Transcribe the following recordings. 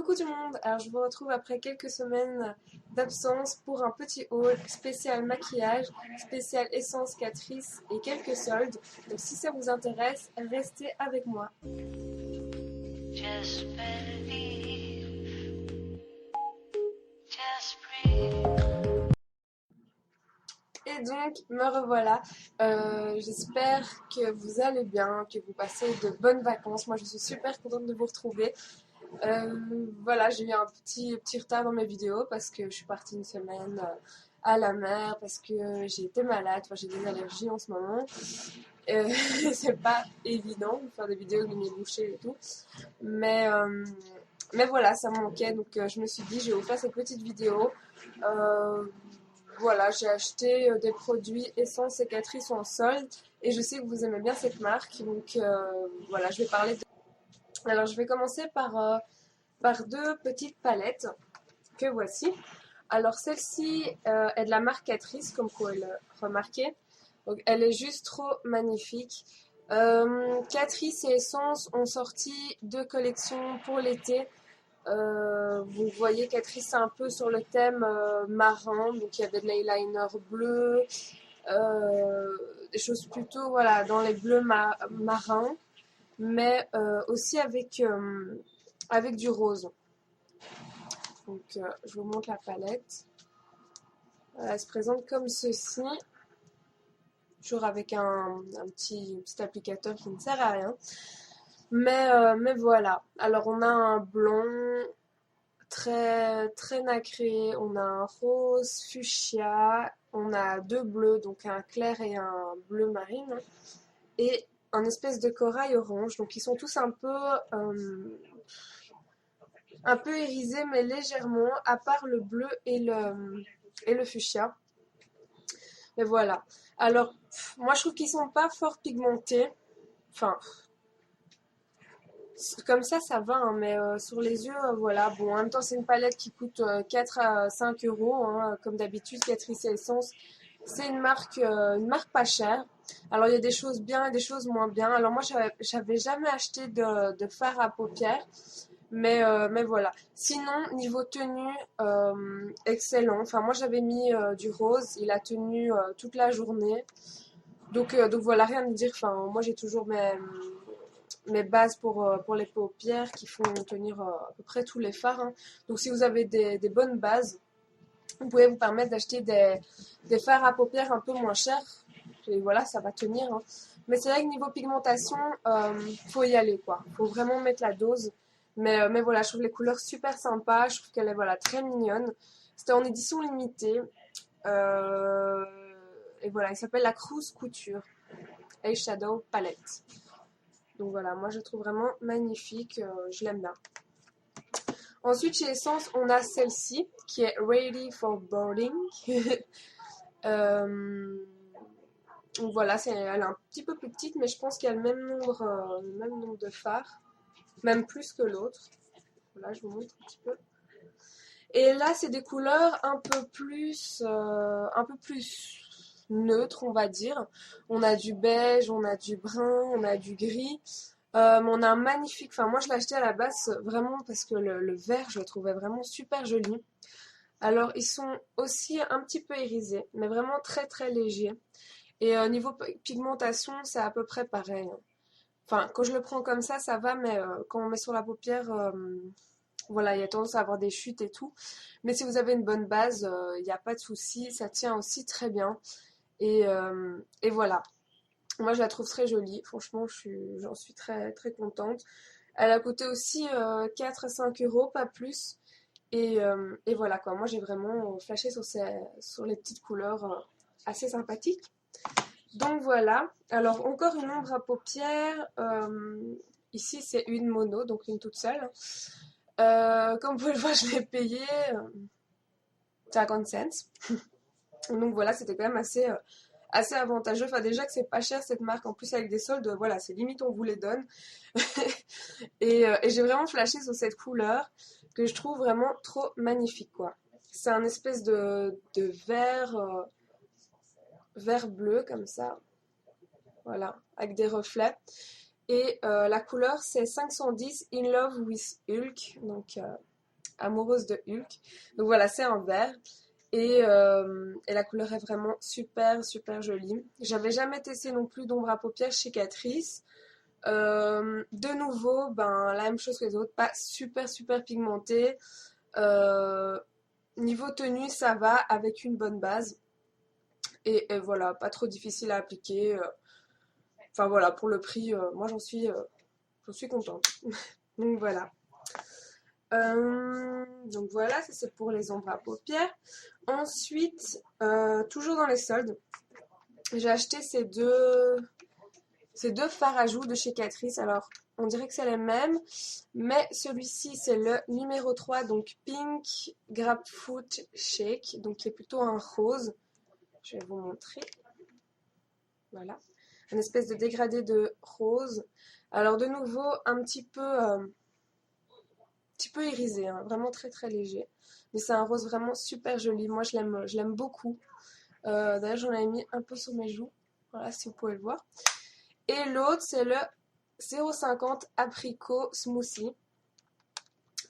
Coucou tout le monde, alors je vous retrouve après quelques semaines d'absence pour un petit haul spécial maquillage, spécial essence Catrice et quelques soldes. Donc si ça vous intéresse, restez avec moi. Just believe, just breathe. Et donc me revoilà, j'espère que vous allez bien, que vous passez de bonnes vacances. Moi je suis super contente de vous retrouver. Voilà, j'ai eu un petit retard dans mes vidéos parce que je suis partie une semaine à la mer, parce que j'ai été malade, enfin, j'ai des allergies en ce moment. C'est pas évident de faire des vidéos de mes bouchées et tout. Mais voilà, ça me manquait, donc je me suis dit, je vais vous faire cette petite vidéo. Voilà, j'ai acheté des produits Essence et Catrice en solde et je sais que vous aimez bien cette marque, donc voilà, je vais parler de... Alors, je vais commencer par deux petites palettes que voici. Alors, celle-ci est de la marque Catrice, comme vous pouvez le remarquer. Donc, elle est juste trop magnifique. Catrice et Essence ont sorti deux collections pour l'été. Vous voyez, Catrice, c'est un peu sur le thème marin. Donc, il y avait de l'eyeliner bleu, des choses plutôt voilà, dans les bleus marins, mais aussi avec du rose. Donc je vous montre la palette. Elle se présente comme ceci, toujours avec un petit applicateur qui ne sert à rien. Mais voilà. Alors on a un blond très nacré, on a un rose fuchsia, on a deux bleus, donc un clair et un bleu marine, et un espèce de corail orange. Donc ils sont tous un peu irisé mais légèrement, à part le bleu et le fuchsia. Mais voilà. Alors, moi je trouve qu'ils sont pas fort pigmentés. Enfin, comme ça va, hein, mais sur les yeux, voilà. Bon, en même temps, c'est une palette qui coûte 4 à 5 euros, hein, comme d'habitude, Catrice et Essence. C'est une marque pas chère. Alors, il y a des choses bien et des choses moins bien. Alors, moi, j'avais jamais acheté de fard à paupières. Mais voilà. Sinon, niveau tenue, excellent. Enfin, moi, j'avais mis du rose. Il a tenu toute la journée. Donc voilà, rien à dire. Enfin, moi, j'ai toujours mes bases pour les paupières qui font tenir à peu près tous les fards, hein. Donc, si vous avez des bonnes bases, vous pouvez vous permettre d'acheter des fards à paupières un peu moins chers. Et voilà, ça va tenir, hein. Mais c'est vrai que niveau pigmentation, faut y aller, quoi. Faut vraiment mettre la dose. Mais voilà, je trouve les couleurs super sympas. Je trouve qu'elle est voilà, très mignonne. C'était en édition limitée. Euh, et voilà, il s'appelle la Cruise Couture Eyeshadow Palette. Donc voilà, moi je le trouve vraiment magnifique. Je l'aime bien. Ensuite, chez Essence, on a celle-ci qui est Ready for Boarding. Donc voilà, elle est un petit peu plus petite, mais je pense qu'il y a le même nombre de fards, même plus que l'autre. Voilà, je vous montre un petit peu. Et là, c'est des couleurs un peu plus neutres, on va dire. On a du beige, on a du brun, on a du gris. On a un magnifique, enfin moi je l'ai acheté à la base vraiment parce que le vert, je le trouvais vraiment super joli. Alors, ils sont aussi un petit peu irisés, mais vraiment très légers. Et niveau pigmentation, c'est à peu près pareil, hein. Enfin, quand je le prends comme ça va, mais quand on met sur la paupière, voilà, il y a tendance à avoir des chutes et tout. Mais si vous avez une bonne base, il n'y a pas de souci, ça tient aussi très bien. Et voilà. Moi, je la trouve très jolie. Franchement, j'en suis très contente. Elle a coûté aussi 4 à 5 euros, pas plus. Et voilà quoi, moi j'ai vraiment flashé sur les petites couleurs assez sympathiques. Donc voilà, alors encore une ombre à paupières. Ici c'est une mono, donc une toute seule. Comme vous pouvez le voir, je l'ai payé 50 cents. Donc voilà, c'était quand même assez avantageux. Enfin déjà que c'est pas cher cette marque, en plus avec des soldes, voilà, c'est limite on vous les donne. Et j'ai vraiment flashé sur cette couleur que je trouve vraiment trop magnifique, quoi. C'est un espèce de vert bleu comme ça, voilà, avec des reflets. Et la couleur c'est 510 In Love with Hulk, donc amoureuse de Hulk. Donc voilà, c'est en vert. Et la couleur est vraiment super, super jolie. J'avais jamais testé non plus d'ombre à paupières chez Catrice. De nouveau, ben, la même chose que les autres, pas super, super pigmenté. Euh, Niveau tenue, ça va avec une bonne base. Et voilà, pas trop difficile à appliquer. Enfin voilà, pour le prix, moi j'en suis contente. Donc voilà. Donc voilà, ça c'est pour les ombres à paupières. Ensuite, toujours dans les soldes, j'ai acheté ces deux fards à joues de chez Catrice. Alors, on dirait que c'est les mêmes, mais celui-ci c'est le numéro 3, donc Pink Grapefruit Shake, donc qui est plutôt un rose. Je vais vous montrer. Voilà. Un espèce de dégradé de rose. Alors de nouveau, un petit peu irisé, hein, vraiment très très léger. Mais c'est un rose vraiment super joli. Moi je l'aime beaucoup. D'ailleurs j'en ai mis un peu sur mes joues. Voilà, si vous pouvez le voir. Et l'autre c'est le 0,50 Apricot Smoothie.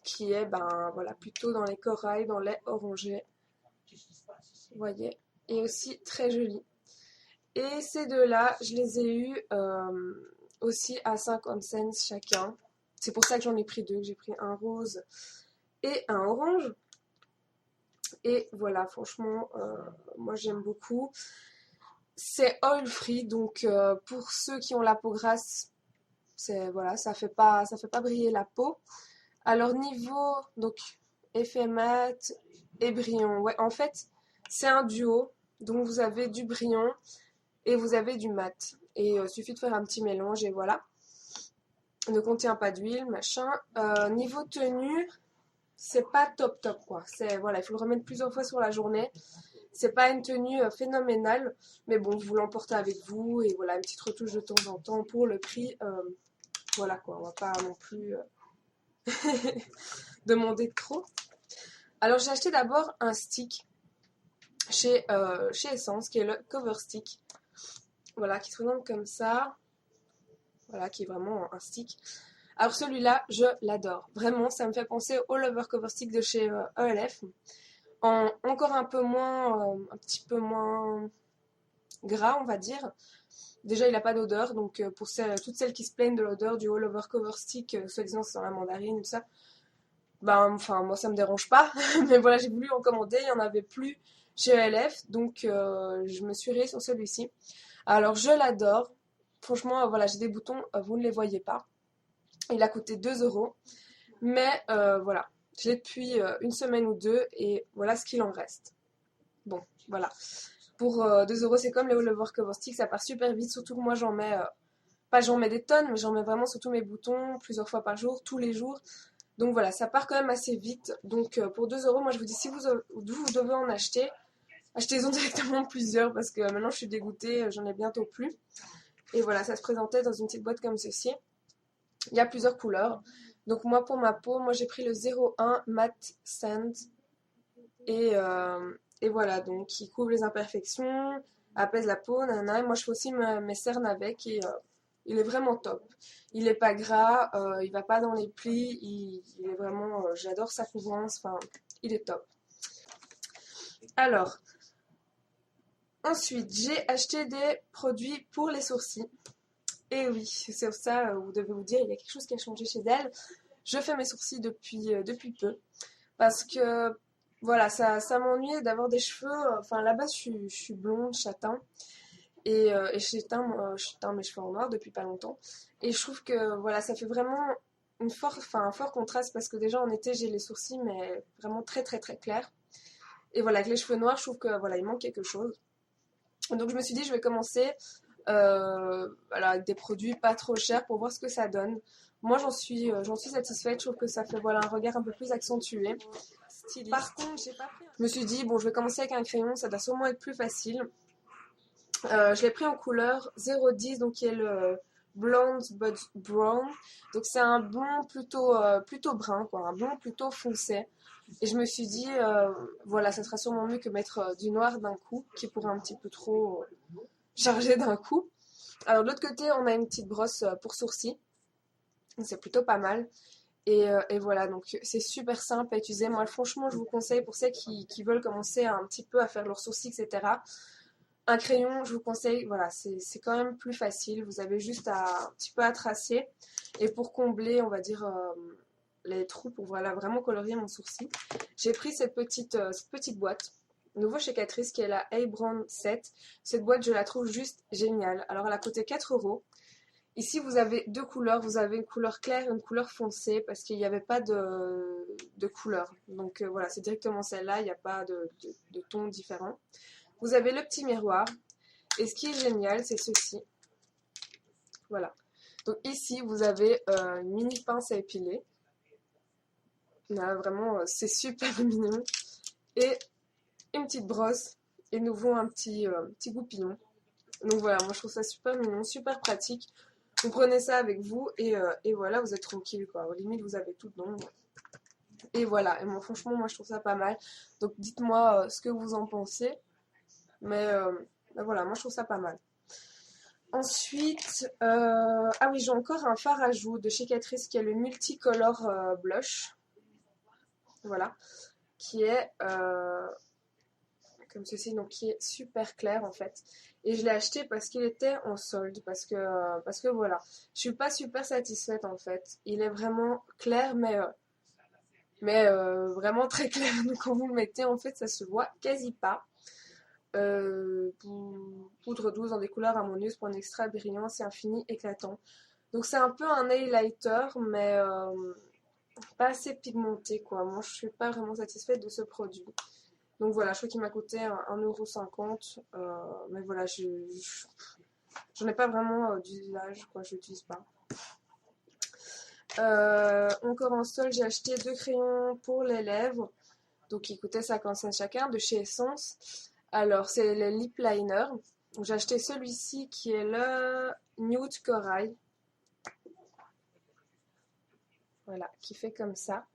Qui est ben voilà plutôt dans les corails, dans les orangés. Vous voyez. Et aussi très joli. Et ces deux-là, je les ai eus aussi à 50 cents chacun. C'est pour ça que j'en ai pris deux. J'ai pris un rose et un orange. Et voilà, franchement, moi j'aime beaucoup. C'est oil free, donc pour ceux qui ont la peau grasse, voilà, ça fait pas briller la peau. Alors niveau donc effet mat et brillant, ouais, en fait c'est un duo. Donc vous avez du brillant et vous avez du mat. Et il suffit de faire un petit mélange et voilà. Ne contient pas d'huile, machin. Niveau tenue, c'est pas top top quoi. Voilà, il faut le remettre plusieurs fois sur la journée. C'est pas une tenue phénoménale, mais bon, vous l'emportez avec vous et voilà, une petite retouche de temps en temps pour le prix. Voilà quoi, on va pas non plus demander trop. Alors j'ai acheté d'abord un stick chez Essence, qui est le Cover Stick. Voilà, qui se présente comme ça. Voilà, qui est vraiment un stick. Alors celui-là, je l'adore. Vraiment, ça me fait penser au Lover Cover Stick de chez ELF. Encore un petit peu moins gras, on va dire. Déjà, il n'a pas d'odeur, donc pour toutes celles qui se plaignent de l'odeur du All Over Cover Stick, soi-disant c'est dans la mandarine, tout ça, ben, enfin, moi ça me dérange pas, mais voilà, j'ai voulu en commander, il n'y en avait plus chez ELF, donc je me suis réée sur celui-ci. Alors, je l'adore. Franchement, voilà, j'ai des boutons, vous ne les voyez pas. Il a coûté 2 euros. Mais voilà, je l'ai depuis une semaine ou deux et voilà ce qu'il en reste. Bon, voilà. Pour 2 euros, c'est comme les All Over Cover Stick, ça part super vite. Surtout que moi, pas j'en mets des tonnes, mais j'en mets vraiment sur tous mes boutons, plusieurs fois par jour, tous les jours. Donc voilà, ça part quand même assez vite. Donc pour 2 euros, moi je vous dis, si vous devez en acheter, achetez-en directement plusieurs parce que maintenant je suis dégoûtée, j'en ai bientôt plus. Et voilà, ça se présentait dans une petite boîte comme ceci. Il y a plusieurs couleurs. Donc moi pour ma peau, moi j'ai pris le 01 Matte Sand. Et voilà, donc il couvre les imperfections, apaise la peau, nanana. Et moi je fais aussi mes cernes avec et il est vraiment top. Il est pas gras, il va pas dans les plis, il est vraiment, j'adore sa couvrance, enfin il est top. Alors, ensuite j'ai acheté des produits pour les sourcils. Et oui, c'est ça, vous devez vous dire, il y a quelque chose qui a changé chez elle. Je fais mes sourcils depuis peu. Parce que, voilà, ça m'ennuie d'avoir des cheveux. Enfin, à la base, je suis blonde, châtain. Et je teins mes cheveux en noir depuis pas longtemps. Et je trouve que, voilà, ça fait vraiment un fort contraste. Parce que déjà, en été, j'ai les sourcils, mais vraiment très, très, très clairs. Et voilà, avec les cheveux noirs, je trouve que, voilà, il manque quelque chose. Donc, je me suis dit, je vais commencer voilà, avec des produits pas trop chers pour voir ce que ça donne. Moi, j'en suis satisfaite. Je trouve que ça fait voilà, un regard un peu plus accentué. Styliste. Par contre, je me suis dit, bon, je vais commencer avec un crayon, ça doit sûrement être plus facile. Je l'ai pris en couleur 010, donc qui est le Blonde But Brown. Donc c'est un blond plutôt brun, quoi, un blond plutôt foncé. Et je me suis dit, voilà, ça sera sûrement mieux que mettre du noir d'un coup, qui pourrait un petit peu trop charger d'un coup. Alors de l'autre côté, on a une petite brosse pour sourcils. C'est plutôt pas mal. Et voilà, donc c'est super simple à utiliser. Moi, franchement, je vous conseille pour ceux qui veulent commencer un petit peu à faire leurs sourcils, etc. Un crayon, je vous conseille, voilà, c'est quand même plus facile. Vous avez juste un petit peu à tracer. Et pour combler, on va dire, les trous, pour voilà, vraiment colorier mon sourcil, j'ai pris cette petite boîte. Nouveau chez Catrice, qui est la A-Brand 7. Cette boîte, je la trouve juste géniale. Alors, elle a coûté 4 euros. Ici, vous avez deux couleurs. Vous avez une couleur claire et une couleur foncée parce qu'il n'y avait pas de couleur. Donc voilà, c'est directement celle-là. Il n'y a pas de ton différent. Vous avez le petit miroir. Et ce qui est génial, c'est ceci. Voilà. Donc ici, vous avez une mini pince à épiler. Là, vraiment, c'est super mignon. Et une petite brosse. Et nouveau un petit goupillon. Donc voilà, moi je trouve ça super mignon, super pratique. Vous prenez ça avec vous et voilà, vous êtes tranquille quoi. Limite, vous avez tout dedans. Et voilà, et moi franchement, moi je trouve ça pas mal. Donc dites-moi ce que vous en pensez. Mais voilà, moi je trouve ça pas mal. Ensuite, ah oui, j'ai encore un fard à joues de chez Catrice qui est le Multicolor Blush. Voilà, qui est comme ceci, donc qui est super clair en fait. Et je l'ai acheté parce qu'il était en solde, parce que voilà, je suis pas super satisfaite en fait. Il est vraiment clair, mais vraiment très clair. Donc quand vous le mettez, en fait, ça se voit quasi pas. Poudre douce dans des couleurs harmonieuses pour un extra brillant, c'est infini, éclatant. Donc c'est un peu un highlighter, mais pas assez pigmenté quoi. Moi, je suis pas vraiment satisfaite de ce produit. Donc voilà, je crois qu'il m'a coûté 1,50 €. Mais voilà, j'en ai pas vraiment d'usage, quoi, je l'utilise pas. Encore en solde, j'ai acheté 2 crayons pour les lèvres. Donc ils coûtaient 50 cents chacun, de chez Essence. Alors, c'est les lip liners. J'ai acheté celui-ci qui est le Nude Corail. Voilà, qui fait comme ça.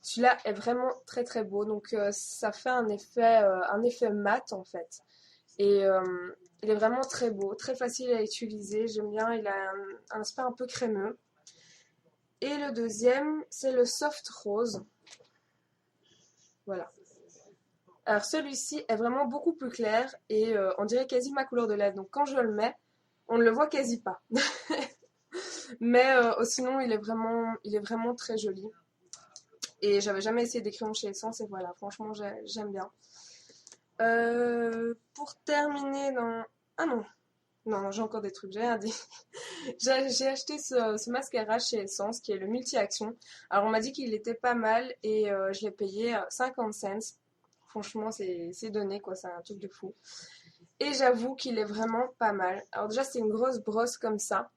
Celui-là est vraiment très très beau, donc ça fait un effet mat en fait. Et il est vraiment très beau, très facile à utiliser, j'aime bien, il a un aspect un peu crémeux. Et le deuxième, c'est le Soft Rose. Voilà. Alors celui-ci est vraiment beaucoup plus clair et on dirait quasi ma couleur de lèvres. Donc quand je le mets, on ne le voit quasi pas. Mais sinon, il est vraiment très joli. Et j'avais jamais essayé des crayons chez Essence et voilà, franchement, j'aime bien. Pour terminer dans... Ah non, non, j'ai encore des trucs, j'ai rien dit. J'ai acheté ce mascara chez Essence qui est le multi-action. Alors on m'a dit qu'il était pas mal et je l'ai payé 50 cents. Franchement, c'est donné quoi, c'est un truc de fou. Et j'avoue qu'il est vraiment pas mal. Alors déjà, c'est une grosse brosse comme ça.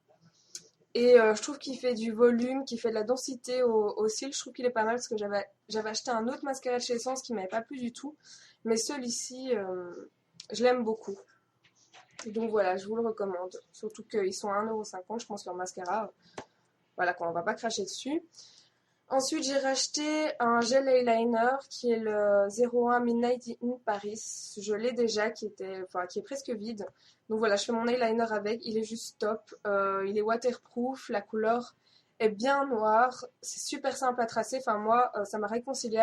Et je trouve qu'il fait du volume, qu'il fait de la densité au cils. Je trouve qu'il est pas mal parce que j'avais acheté un autre mascara de chez Essence qui m'avait pas plu du tout. Mais celui-ci, je l'aime beaucoup. Donc voilà, je vous le recommande. Surtout qu'ils sont à 1,50 € je pense, leur mascara. Voilà, quoi, on va pas cracher dessus. Ensuite, j'ai racheté un gel eyeliner qui est le 01 Midnight in Paris. Je l'ai déjà, qui est presque vide. Donc voilà, je fais mon eyeliner avec. Il est juste top. Il est waterproof. La couleur est bien noire. C'est super simple à tracer. Enfin, moi, ça m'a réconcilié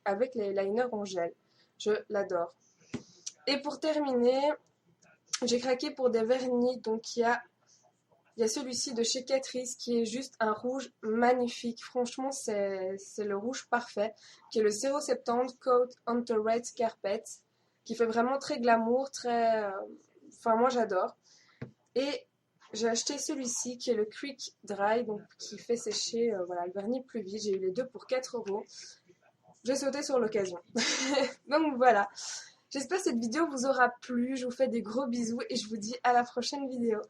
avec les eyeliners en gel. Je l'adore. Et pour terminer, j'ai craqué pour des vernis. Donc, il y a celui-ci de chez Catrice qui est juste un rouge magnifique. Franchement, c'est le rouge parfait. Qui est le 070 Coat on the Red Carpet. Qui fait vraiment très glamour, très... Enfin, moi, j'adore. Et j'ai acheté celui-ci qui est le Quick Dry. Donc, qui fait sécher voilà, le vernis plus vite. J'ai eu les deux pour 4 €. J'ai sauté sur l'occasion. Donc, voilà. J'espère que cette vidéo vous aura plu. Je vous fais des gros bisous et je vous dis à la prochaine vidéo.